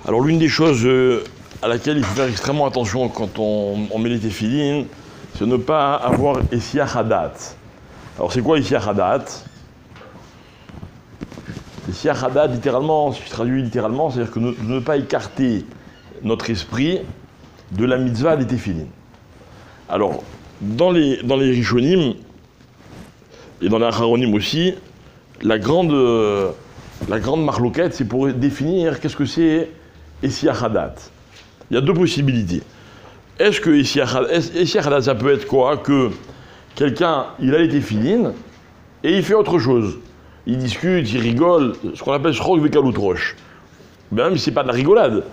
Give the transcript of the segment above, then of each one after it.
Alors l'une des choses à laquelle il faut faire extrêmement attention quand on met les téphilines, c'est de ne pas avoir Essiyach Hadat. Alors c'est quoi Essiyach Hadat? Essiyach Hadat, littéralement, si je traduis littéralement, c'est-à-dire que de ne pas écarter notre esprit de la mitzvah des téphilines. Alors, dans les Rishonim, et dans les Acharonim aussi, la grande marloquette, c'est pour définir qu'est-ce que c'est Essiyach Hadat. Il y a deux possibilités. Est-ce que Essiyach Hadat, ça peut être quoi? Que quelqu'un, il a les téphilines, et il fait autre chose. Il discute, il rigole, ce qu'on appelle shrog vekaloutroche. Même si c'est pas de la rigolade,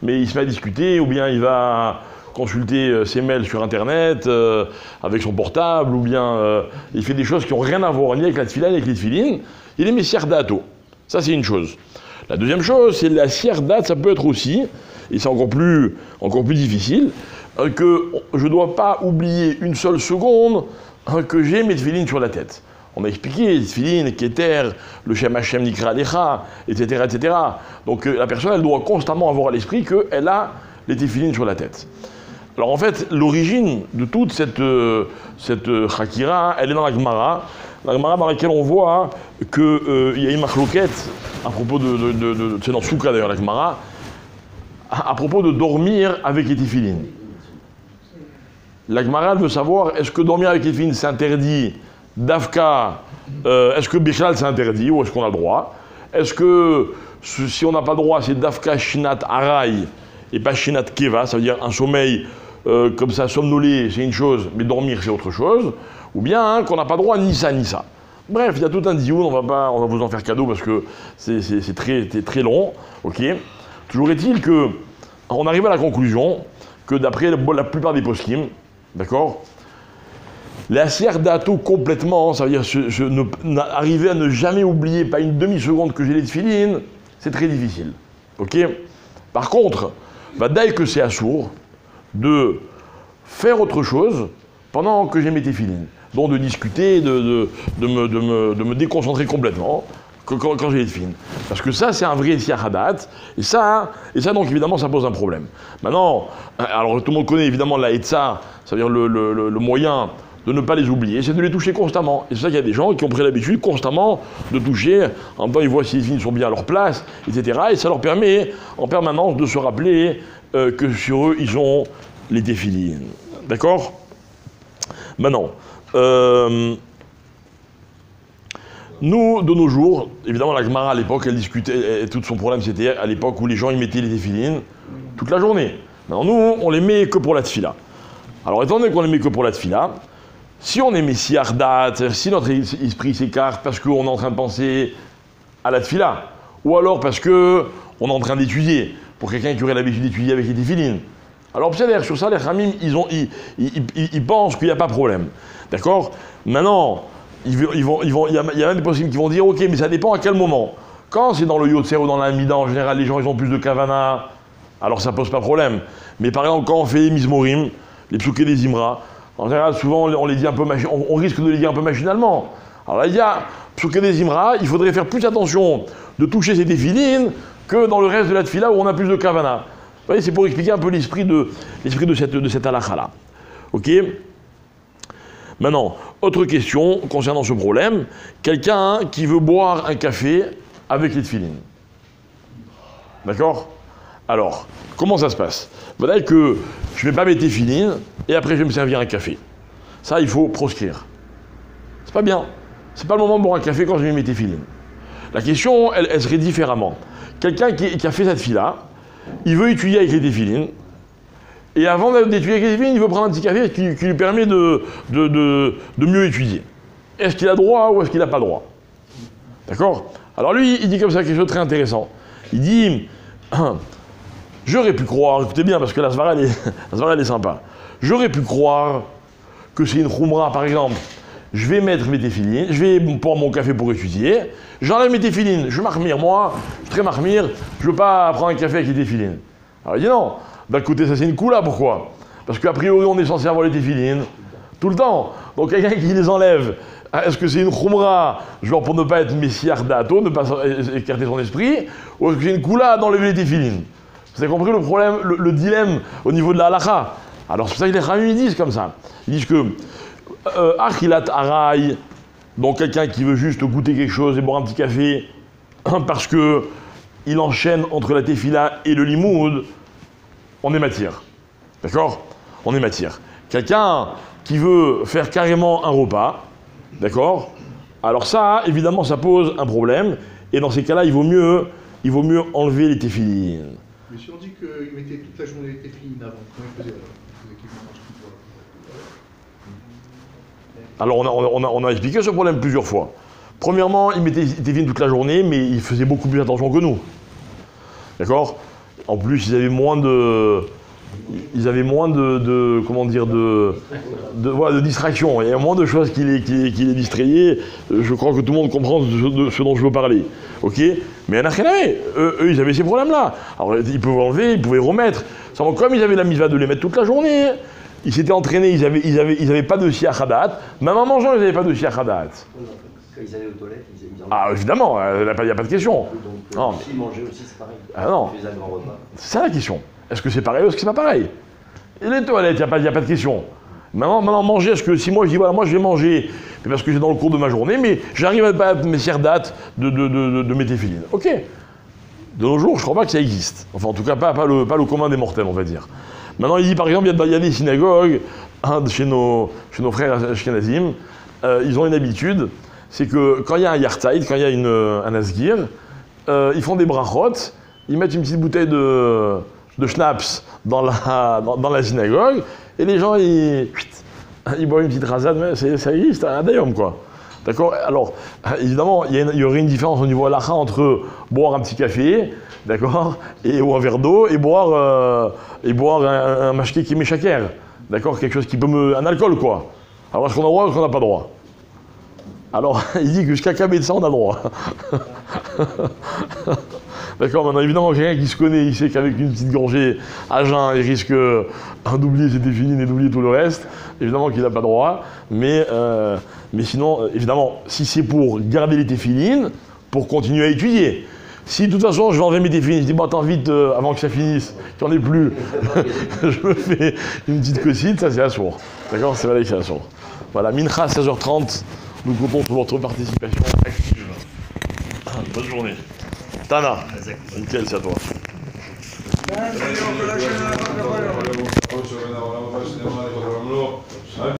mais il se met à discuter, ou bien il va consulter ses mails sur Internet, avec son portable, ou bien il fait des choses qui n'ont rien à voir ni avec la tefila, ni avec les tefilines. Il est Messiar Dato. Ça, c'est une chose. La deuxième chose, c'est la Siardat, ça peut être aussi, et c'est encore plus difficile, que je ne dois pas oublier une seule seconde que j'ai mes tefilines sur la tête. On a expliqué les tefilines, Keter, le Shem Hashem Nikra Alecha, etc., etc. Donc la personne, elle doit constamment avoir à l'esprit qu'elle a les tefilines sur la tête. Alors en fait, l'origine de toute cette Chakira, elle est dans la Gemara dans laquelle on voit qu'il y a une marloquette à propos c'est dans Souka d'ailleurs la Gemara, à propos de dormir avec les tefilines. La Gemara veut savoir, est-ce que dormir avec les tefilines c'est interdit d'Afka, est-ce que Bichal c'est interdit ou est-ce qu'on a le droit? Est-ce que si on n'a pas le droit, c'est d'Afka Shinat Aray et pas Shinat Keva, ça veut dire un sommeil comme ça, somnoler, c'est une chose, mais dormir, c'est autre chose. Ou bien qu'on n'a pas droit ni ça, ni ça. Bref, il y a tout un dioun, on va vous en faire cadeau parce que c'est très long. Ok. Toujours est-il qu'on arrive à la conclusion que d'après la plupart des poskim, d'accord, la Siardato complètement, ça veut dire arriver à ne jamais oublier, pas une demi-seconde que j'ai les tefilines, c'est très difficile. Ok. Par contre, dès que c'est assourd, de faire autre chose pendant que j'ai mes téphilines. Donc de discuter, de me déconcentrer complètement quand j'ai les téphilines. Parce que ça, c'est un vrai Essiyach Hadat. Et ça, donc évidemment, ça pose un problème. Maintenant, alors tout le monde connaît évidemment la Hetza, ça veut dire le moyen de ne pas les oublier, c'est de les toucher constamment. Et c'est ça qu'il y a des gens qui ont pris l'habitude constamment de toucher, en même temps ils voient si les téphilines sont bien à leur place, etc. Et ça leur permet en permanence de se rappeler que sur eux, ils ont les téphilines. D'accord? Maintenant, nous, de nos jours, évidemment, la Gemara à l'époque, elle discutait, et tout son problème, c'était à l'époque où les gens, ils mettaient les téphilines toute la journée. Maintenant, nous, on les met que pour la tefila. Alors, étant donné qu'on les met que pour la tefila, si on est Messiardat, si notre esprit s'écarte parce qu'on est en train de penser à la tefila, ou alors parce qu'on est en train d'étudier, pour quelqu'un qui aurait l'habitude d'étudier avec les téphilines. Alors, c'est-à-dire, sur ça, les Khamim, ils pensent qu'il n'y a pas de problème. D'accord? Maintenant, il y a même des possibles qui vont dire, ok, mais ça dépend à quel moment. Quand c'est dans le Yotzer ou dans l'Amida, en général, les gens, ils ont plus de Kavana, alors ça pose pas de problème. Mais par exemple, quand on fait les Mizmorim, les Psuké des Imra, en général, souvent, on les dit un peu, on risque de les dire un peu machinalement. Alors là, il y a Psuké des Imra, il faudrait faire plus attention de toucher ces téphilines que dans le reste de la tefila où on a plus de Kavana. Vous voyez, c'est pour expliquer un peu l'esprit de cette halakha-là. Ok? Maintenant, autre question concernant ce problème. Quelqu'un qui veut boire un café avec les tefilines. D'accord? Alors, comment ça se passe? Voilà que je ne vais pas mettre téphilines et après je vais me servir un café. Ça, il faut proscrire. C'est pas bien. C'est pas le moment de boire un café quand je mets mes téphilines. La question, elle serait différemment. Quelqu'un qui a fait cette fila, il veut étudier avec les téphilines, et avant d'étudier avec les téphilines, il veut prendre un petit café qui lui permet de mieux étudier. Est-ce qu'il a droit ou est-ce qu'il n'a pas droit? D'accord? Alors lui, il dit comme ça quelque chose de très intéressant. Il dit, j'aurais pu croire, écoutez bien, parce que la svara, elle est sympa. J'aurais pu croire que c'est une khumra, par exemple. Je vais mettre mes téphilines, je vais boire mon café pour étudier, j'enlève mes téphilines, je marmire, moi, je suis très marmire, je ne veux pas prendre un café avec les téphilines. Alors il dit non, d'un côté ça c'est une coula, pourquoi? Parce qu'a priori on est censé avoir les téphilines tout le temps, donc quelqu'un qui les enlève, est-ce que c'est une khumra, genre pour ne pas être messiardato, ne pas écarter son esprit, ou est-ce que c'est une coula d'enlever les téphilines? Vous avez compris le problème, le dilemme au niveau de la halakha? Alors c'est pour ça que les Khamim disent comme ça. Ils disent que Achilat Araï, donc quelqu'un qui veut juste goûter quelque chose et boire un petit café, parce que il enchaîne entre la tefila et le limoud, on est matière. D'accord? On est matière. Quelqu'un qui veut faire carrément un repas, d'accord? Alors ça, évidemment, ça pose un problème. Et dans ces cas-là, il vaut mieux enlever les téfilines. Mais si on dit qu'il mettait toute la journée les téfilines avant, comment il faisait alors? Alors on a expliqué ce problème plusieurs fois. Premièrement, il mettait des téfilines toute la journée, mais il faisait beaucoup plus attention que nous. D'accord? En plus, ils avaient moins de distraction. Il y a moins de choses qui les distrayaient. Je crois que tout le monde comprend de ce dont je veux parler. Ok? Mais eux, ils avaient ces problèmes-là. Alors, ils pouvaient enlever, ils pouvaient remettre. Comme ils avaient la mitzvah de les mettre toute la journée, ils s'étaient entraînés, ils avaient pas de siachadat. Même en mangeant, ils n'avaient pas de siachadat. Quand ils allaient aux toilettes, ils en... Ah, évidemment, il n'y a pas de question. Donc, s'ils mangeaient aussi, c'est pareil. Ah non. Ils faisaient un grand repas. C'est ça la question. Est-ce que c'est pareil ou est-ce que c'est pas pareil? Et les toilettes, il n'y a pas de question. Maintenant, manger, est-ce que si moi je dis, voilà, moi je vais manger, parce que c'est dans le cours de ma journée, mais j'arrive à mes dates de mes téfilines. Ok. De nos jours, je crois pas que ça existe. Enfin, en tout cas, pas le commun des mortels, on va dire. Maintenant, il dit, par exemple, il y a des synagogues, chez nos frères ashkenazim, ils ont une habitude, c'est que quand il y a un yartaïd, quand il y a un asgir, ils font des brachot, ils mettent une petite bouteille de schnapps dans la synagogue, et les gens, ils boivent une petite rasade, mais ça existe, un dayom, quoi. D'accord? Alors, évidemment, il y aurait une différence au niveau halakha entre boire un petit café, d'accord, ou un verre d'eau, et boire un mashké qui est méchaker, d'accord, quelque chose qui peut un alcool, quoi. Alors, est-ce qu'on a droit ou est-ce qu'on n'a pas droit? Alors, il dit que jusqu'à Kabé de ça, on a droit. D'accord, maintenant, évidemment, quelqu'un qui se connaît, il sait qu'avec une petite gorgée à jeun, il risque d'oublier ses téfilines et d'oublier tout le reste. Évidemment qu'il n'a pas droit. Mais sinon, évidemment, si c'est pour garder les téfilines, pour continuer à étudier. Si de toute façon, je vais enlever mes téfilines, je dis, bon, attends, vite, avant que ça finisse, qu'il n'y en ait plus, je me fais une petite cosite, ça c'est assourd. D'accord, c'est vrai que c'est assourd. Voilà, Mincha, 16h30. Nous comptons sur votre participation active. Bonne journée. Tana, nickel, c'est à toi.